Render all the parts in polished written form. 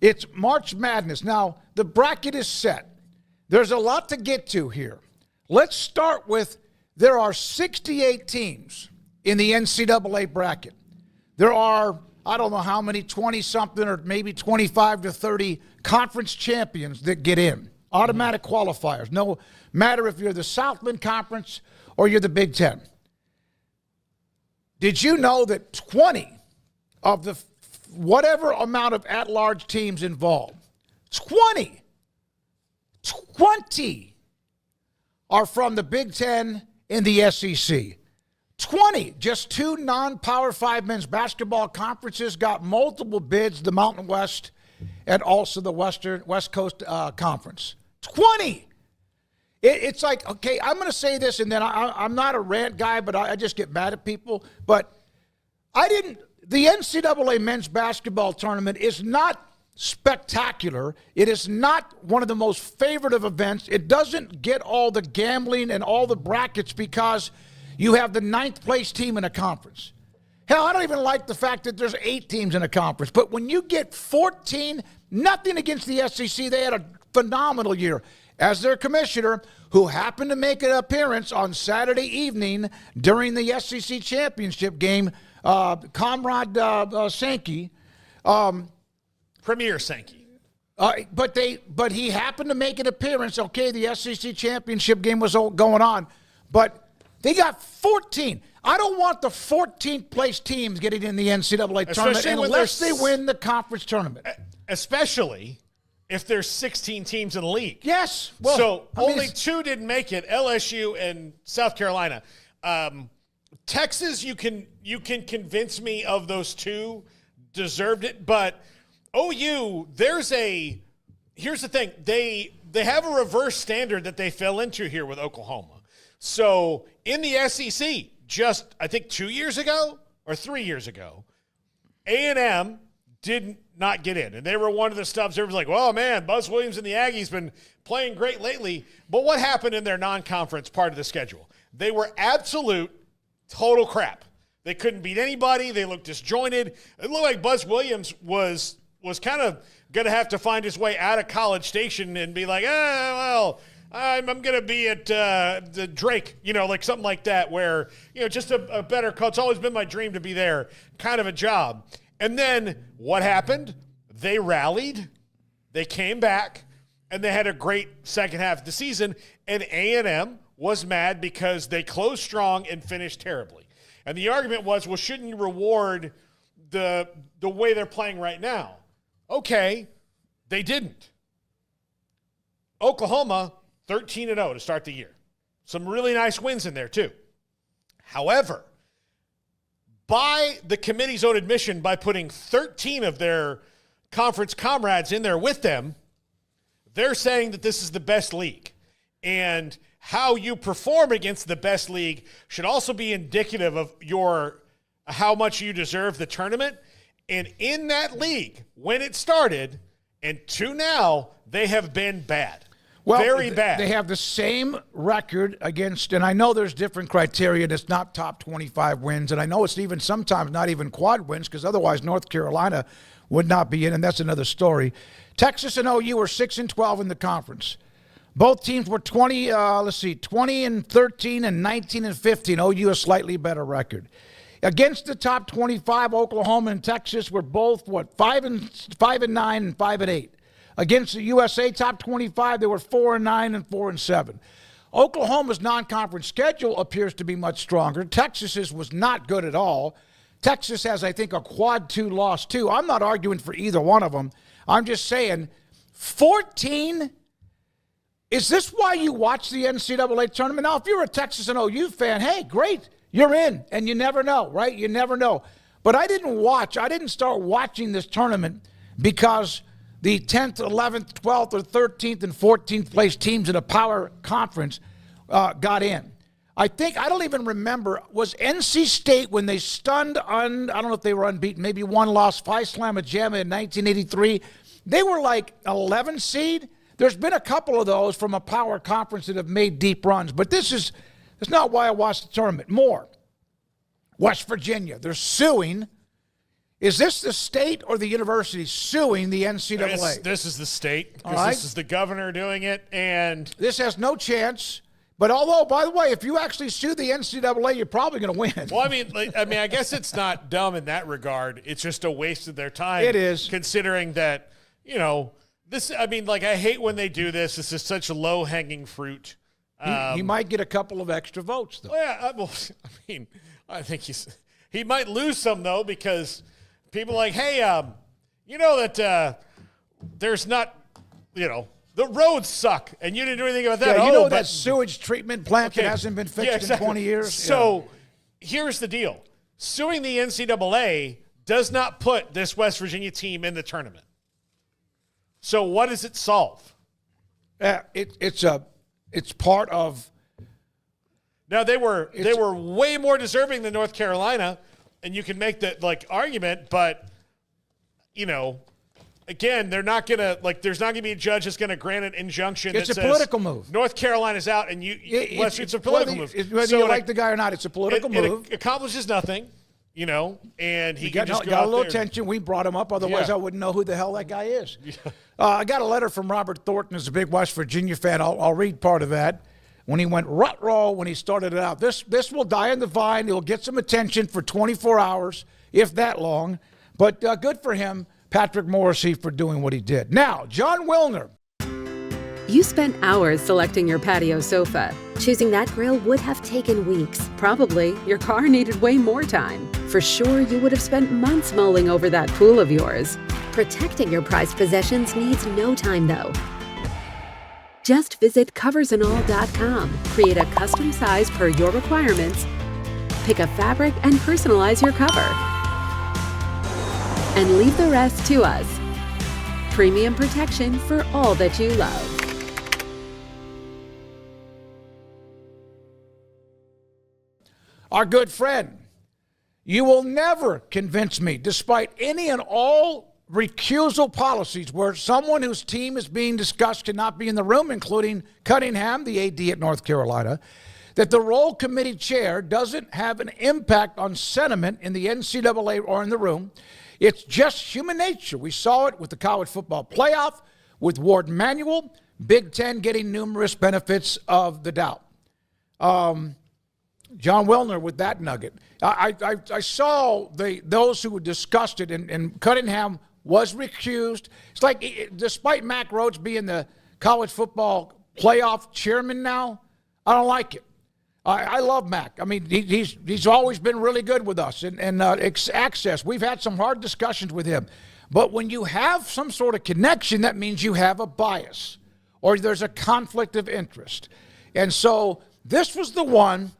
It's March Madness. Now, the bracket is set. There's a lot to get to here. Let's start with there are 68 teams in the NCAA bracket. There are, I don't know how many, 20-something or maybe 25 to 30 conference champions that get in. Automatic qualifiers. No matter if you're the Southland Conference or you're the Big Ten. Did you know that 20 of the whatever amount of at-large teams involved, 20 are from the Big Ten and the SEC. 20, just two non-Power 5 men's basketball conferences got multiple bids, the Mountain West and also the West Coast Conference. 20! It's like, okay, I'm going to say this, and then I'm not a rant guy, but I just get mad at people. But the NCAA men's basketball tournament is not spectacular. It is not one of the most favorite of events. It doesn't get all the gambling and all the brackets because you have the 9th place team in a conference. Hell, I don't even like the fact that there's 8 teams in a conference. But when you get 14, nothing against the SEC. They had a phenomenal year. As their commissioner, who happened to make an appearance on Saturday evening during the SEC championship game, Comrade Sankey. Premier Sankey. But he happened to make an appearance. Okay, the SEC championship game was going on. But they got 14. I don't want the 14th place teams getting in the NCAA tournament unless they win the conference tournament. Especially if there's 16 teams in the league. Yes. Well, so only 2 didn't make it, LSU and South Carolina. Texas, you can convince me of those 2 deserved it, but OU, here's the thing. They have a reverse standard that they fell into here with Oklahoma. So in the SEC, just I think 2 years ago or 3 years ago, A&M did not get in. And they were one of the stubs. Everyone's like, well, man, Buzz Williams and the Aggies been playing great lately. But what happened in their non-conference part of the schedule? They were absolute total crap. They couldn't beat anybody. They looked disjointed. It looked like Buzz Williams was kind of going to have to find his way out of College Station and be like, I'm going to be at the Drake, like something like that where, just a better coach. It's always been my dream to be there, kind of a job. And then what happened? They rallied, they came back, and they had a great second half of the season, and A&M was mad because they closed strong and finished terribly. And the argument was, well, shouldn't you reward the way they're playing right now? Okay, they didn't. Oklahoma, 13-0 to start the year. Some really nice wins in there, too. However, by the committee's own admission, by putting 13 of their conference comrades in there with them, they're saying that this is the best league. And how you perform against the best league should also be indicative of how much you deserve the tournament. And in that league, when it started, and to now, they have been bad. Well, very bad. They have the same record against, and I know there's different criteria. It's not top 25 wins, and I know it's even sometimes not even quad wins because otherwise North Carolina would not be in, and that's another story. Texas and OU were 6-12 in the conference. Both teams were 20-13 and 19-15. OU a slightly better record. Against the top 25, Oklahoma and Texas were both 5-9 and 5-8. Against the USA top 25, they were 4-9 and 4-7. Oklahoma's non-conference schedule appears to be much stronger. Texas's was not good at all. Texas has, I think, a quad 2 loss too. I'm not arguing for either one of them. I'm just saying, 14. Is this why you watch the NCAA tournament? Now, if you're a Texas and OU fan, hey, great, you're in, and you never know, right? You never know. But I didn't start watching this tournament because the 10th, 11th, 12th, or 13th, and 14th place teams in a power conference got in. I don't even remember, was NC State when they stunned I don't know if they were unbeaten, maybe one loss, Phi Slamma Jamma in 1983. They were like 11 seed. There's been a couple of those from a power conference that have made deep runs, but that's not why I watched the tournament. More. West Virginia, they're suing Is this the state or the university suing the NCAA? This is the state, All because right. this is the governor doing it, and This has no chance. But although, by the way, if you actually sue the NCAA, you're probably going to win. well, I guess it's not dumb in that regard. It's just a waste of their time. It is. Considering that, this. I hate when they do this. This is such low-hanging fruit. He might get a couple of extra votes, though. I think he might lose some, though, because people are like, hey, that there's not, the roads suck, and you didn't do anything about that. Yeah, that sewage treatment plant that hasn't been fixed exactly. in 20 years. So here's the deal. Suing the NCAA does not put this West Virginia team in the tournament. So what does it solve? It's part of. Now they were way more deserving than North Carolina, and you can make that argument, but again, they're not gonna there's not gonna be a judge that's gonna grant an injunction. It's that a says political move. North Carolina's out, and it's a political move. Whether you like the guy or not, it's a political move. It accomplishes nothing, and he got can just go a out little there. attention. We brought him up. Otherwise, Yeah. I wouldn't know who the hell that guy is. I got a letter from Robert Thornton, who's a big West Virginia fan. I'll read part of that. When he went rut-roll when he started it out. This will die in the vine. He'll get some attention for 24 hours, if that long. But good for him, Patrick Morrissey, for doing what he did. Now, John Wilner. You spent hours selecting your patio sofa. Choosing that grill would have taken weeks. Probably your car needed way more time. For sure, you would have spent months mulling over that pool of yours. Protecting your prized possessions needs no time, though. Just visit coversandall.com, create a custom size per your requirements, pick a fabric, and personalize your cover. And leave the rest to us. Premium protection for all that you love. Our good friend, you will never convince me, despite any and all recusal policies where someone whose team is being discussed cannot be in the room, including Cunningham, the AD at North Carolina, that the roll committee chair doesn't have an impact on sentiment in the NCAA or in the room. It's just human nature. We saw it with the college football playoff, with Ward Manuel, Big Ten getting numerous benefits of the doubt. John Wilner with that nugget. I saw those who discussed it, and Cunningham was recused. It's like, despite Mack Rhodes being the college football playoff chairman now, I don't like it. I love Mack. I mean, he's always been really good with us and access. We've had some hard discussions with him. But when you have some sort of connection, that means you have a bias or there's a conflict of interest. And so this was the one.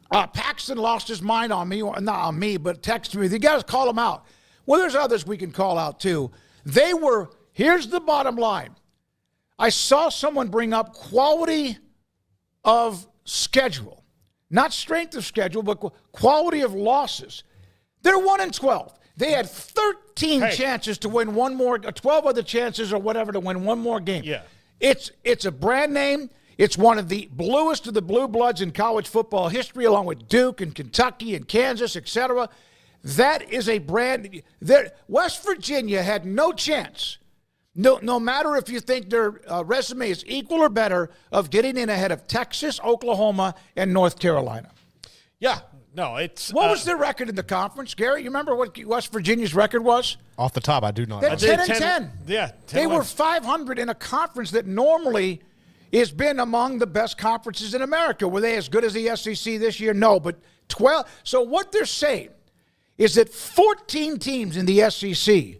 Paxton lost his mind on me, not on me, but texted me. You got to call him out. Well, there's others we can call out too. Here's the bottom line. I saw someone bring up quality of schedule, not strength of schedule, but quality of losses. They're 1-12. They had 13 chances to win one more, 12 other chances or whatever to win one more game. Yeah. It's a brand name. It's one of the bluest of the blue bloods in college football history, along with Duke and Kentucky and Kansas, etc. That is a brand. West Virginia had no chance, no matter if you think their resume is equal or better, of getting in ahead of Texas, Oklahoma, and North Carolina. Yeah. No, it's... What was their record in the conference, Gary? You remember what West Virginia's record was? Off the top, I do not They're know. 10-10. Yeah. 10 They were wins. 500 in a conference that normally has been among the best conferences in America. Were they as good as the SEC this year? No, but 12. So what they're saying is that 14 teams in the SEC,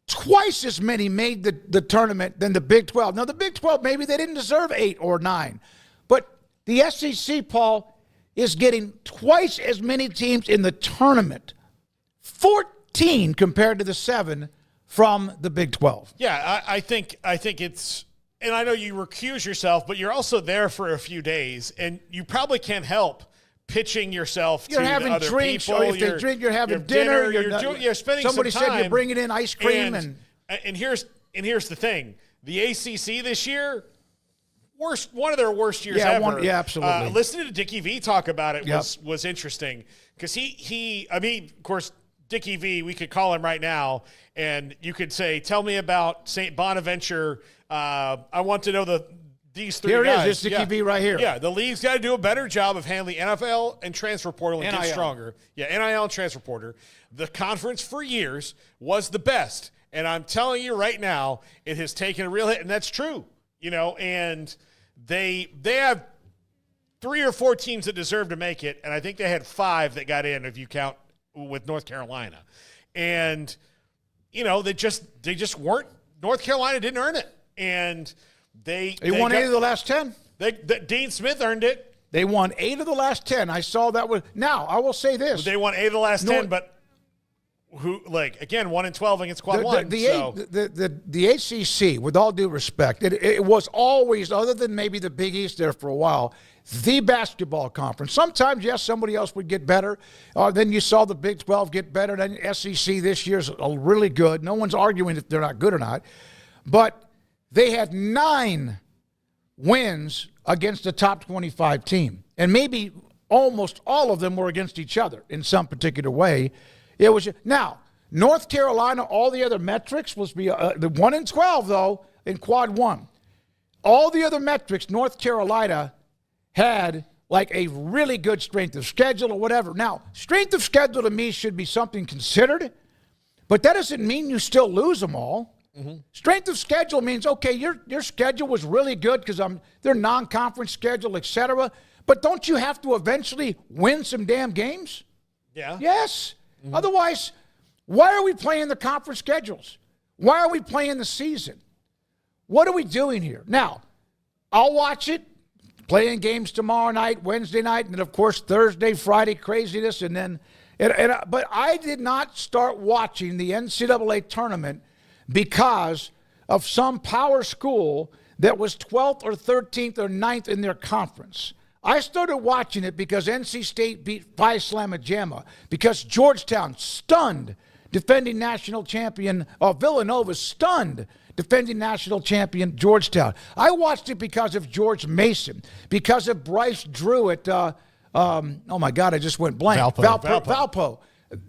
twice as many made the tournament than the Big 12. Now, the Big 12, maybe they didn't deserve 8 or 9. But the SEC, Paul, is getting twice as many teams in the tournament. 14 compared to the 7 from the Big 12. Yeah, I think it's... And I know you recuse yourself, but you're also there for a few days, and you probably can't help pitching yourself You're to having other drinks, people. or if they drink, you're having dinner. You're spending somebody some time. said you're bringing in ice cream. And here's the thing. The ACC this year, one of their worst years ever. Absolutely. Listening to Dickie V talk about it Yep. was interesting because he of course, Dickie V, we could call him right now, and you could say, tell me about St. Bonaventure. I want to know these three Here guys. it is. It's Dickie V right here. Yeah, the league's got to do a better job of handling NFL and transfer portal and get NIL. stronger. Yeah, NIL and transfer portal. The conference for years was the best, and I'm telling you right now, it has taken a real hit, and that's true. And they have 3 or 4 teams that deserve to make it, and I think they had 5 that got in if you count with North Carolina. And, they just weren't – North Carolina didn't earn it. And they won 8 of the last 10. Dean Smith earned it. They won 8 of the last 10. I saw that was – now, I will say this. They won 8 of the last 10, but – who, again, 1-12 against quad one. The ACC, with all due respect, it was always, other than maybe the Big East there for a while, the basketball conference. Sometimes, yes, somebody else would get better. Then you saw the Big 12 get better. Then SEC this year's really good. No one's arguing if they're not good or not. But they had 9 wins against a top 25 team. And maybe almost all of them were against each other in some particular way. It was now North Carolina. All the other metrics was the 1-12 though in quad one. All the other metrics, North Carolina had like a really good strength of schedule or whatever. Now, strength of schedule to me should be something considered, but that doesn't mean you still lose them all. Mm-hmm. Strength of schedule means okay, your schedule was really good because their non-conference schedule, etc. But don't you have to eventually win some damn games? Yeah. Yes. Mm-hmm. Otherwise, why are we playing the conference schedules? Why are we playing the season? What are we doing here? Now, I'll watch it, playing games tomorrow night, Wednesday night, and then, of course, Thursday, Friday, craziness. And then, but I did not start watching the NCAA tournament because of some power school that was 12th or 13th or 9th in their conference. I started watching it because NC State beat Phi Slamma Jamma, because Georgetown stunned defending national champion, Villanova stunned defending national champion Georgetown. I watched it because of George Mason, because of Bryce Drew at, oh my God, I just went blank. Valpo.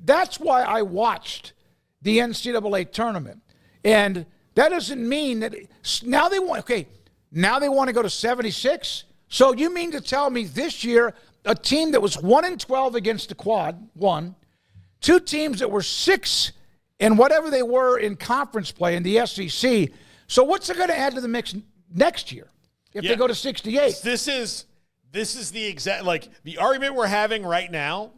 That's why I watched the NCAA tournament. And that doesn't mean that now they want to go to 76. So you mean to tell me this year a team that was 1-12 against the quad won, 2 teams that were 6 and whatever they were in conference play in the SEC. So what's it going to add to the mix next year if they go to 68? This is the exact the argument we're having right now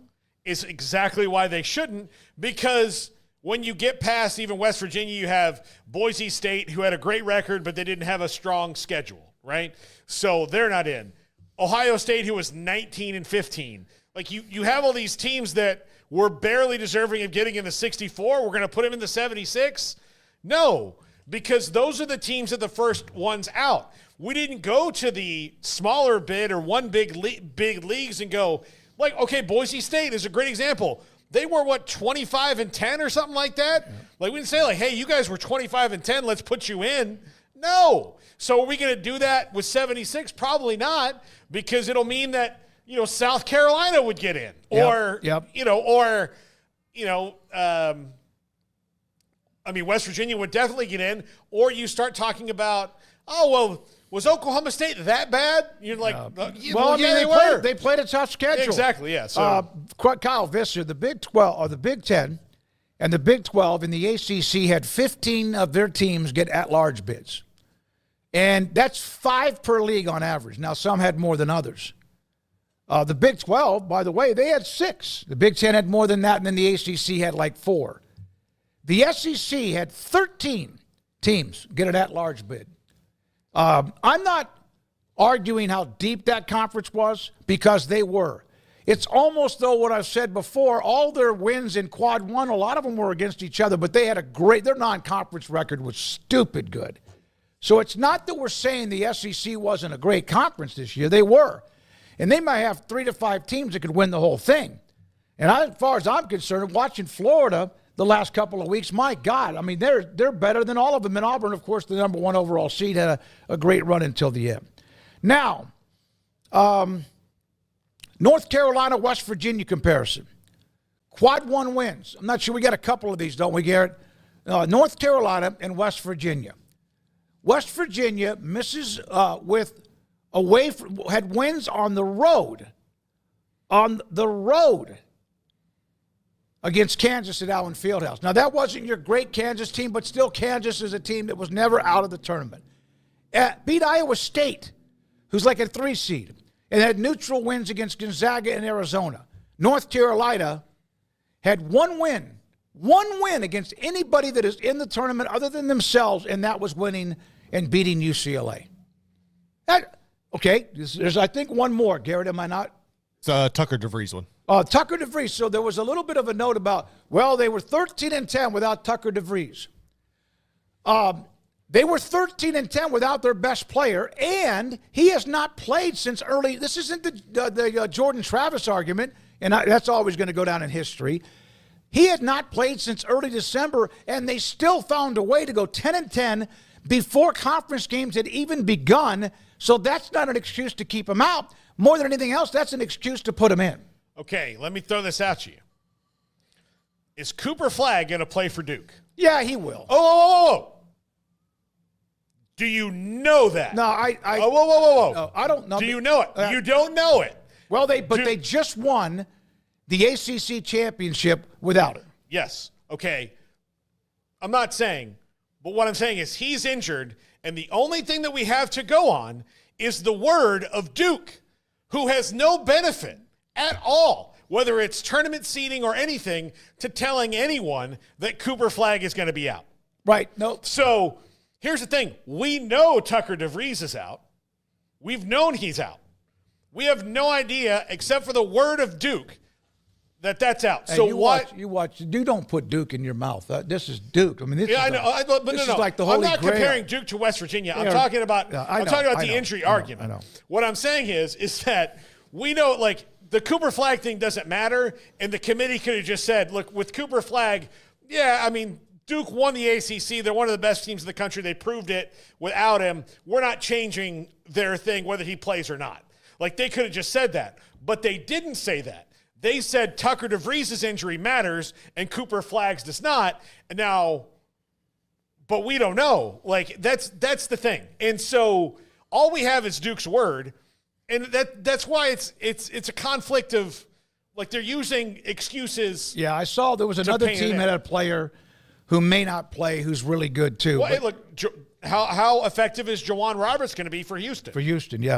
is exactly why they shouldn't, because when you get past even West Virginia, you have Boise State, who had a great record, but they didn't have a strong schedule. Right? So they're not in. Ohio State, who was 19-15. You have all these teams that were barely deserving of getting in the 64. We're going to put them in the 76? No, because those are the teams that the first ones out. We didn't go to the smaller bid or one big leagues and go, okay, Boise State is a great example. They were, 25-10 or something like that? Yeah. We didn't say, hey, you guys were 25-10, let's put you in. No. So are we going to do that with 76? Probably not, because it'll mean that, South Carolina would get in. West Virginia would definitely get in. Or you start talking about, was Oklahoma State that bad? You're like, they played a tough schedule. Exactly, yeah. So Kyle Visser, the Big 12 or the Big 10 and the Big 12 in the ACC had 15 of their teams get at-large bids. And that's 5 per league on average. Now, some had more than others. The Big 12, by the way, they had 6. The Big 10 had more than that, and then the ACC had 4. The SEC had 13 teams get an at-large bid. I'm not arguing how deep that conference was, because they were. It's almost though what I've said before, all their wins in quad one, a lot of them were against each other, but they had their non-conference record was stupid good. So it's not that we're saying the SEC wasn't a great conference this year. They were. And they might have 3 to 5 teams that could win the whole thing. And as far as I'm concerned, watching Florida the last couple of weeks, my God, they're better than all of them. And Auburn, of course, the number 1 overall seed, had a great run until the end. Now, North Carolina, West Virginia comparison. Quad 1 wins. I'm not sure we got a couple of these, don't we, Garrett? North Carolina and West Virginia. West Virginia misses had wins on the road. On the road against Kansas at Allen Fieldhouse. Now, that wasn't your great Kansas team, but still Kansas is a team that was never out of the tournament. Beat Iowa State, who's like a 3 seed, and had neutral wins against Gonzaga and Arizona. North Carolina had one win against anybody that is in the tournament other than themselves, and that was winning and beating UCLA. There's, I think, one more. Garrett, am I not? It's Tucker DeVries one. Tucker DeVries. So there was a little bit of a note about, well, they were 13-10 without Tucker DeVries. They were 13-10 without their best player, and he has not played since early. This isn't the Jordan Travis argument, and that's always going to go down in history. He had not played since early December, and they still found a way to go 10-10 before conference games had even begun. So that's not an excuse to keep him out. More than anything else, that's an excuse to put him in. Okay, let me throw this at you. Is Cooper Flagg going to play for Duke? Yeah, he will. Oh. Do you know that? No, whoa. No, I don't know. Do you know it? You don't know it. Well, they just won the ACC championship without him. Yes. Okay. I'm not saying, but what I'm saying is he's injured, and the only thing that we have to go on is the word of Duke, who has no benefit at all, whether it's tournament seeding or anything, to telling anyone that Cooper Flagg is going to be out. Right. No. So here's the thing. We know Tucker DeVries is out. We've known he's out. We have no idea, except for the word of Duke, that's out. Hey, so you what? Watch. You don't put Duke in your mouth. This is Duke. I mean, this I know. But this no. is like the Holy I'm not Grail. Comparing Duke to West Virginia. I'm talking about. I'm talking about the injury argument. I know. What I'm saying is that we know, like, the Cooper Flagg thing doesn't matter, and the committee could have just said, look, with Cooper Flagg, yeah, I mean, Duke won the ACC. They're one of the best teams in the country. They proved it without him. We're not changing their thing whether he plays or not. Like, they could have just said that. But they didn't say that. They said Tucker DeVries' injury matters and Cooper Flagg's does not. Now, but we don't know. Like, that's the thing. And so all we have is Duke's word. And that's why it's a conflict of, like, they're using excuses. Yeah, I saw there was another team that had a player who may not play who's really good too. Well, hey, look, how effective is Jawan Roberts going to be for Houston? For Houston, yeah.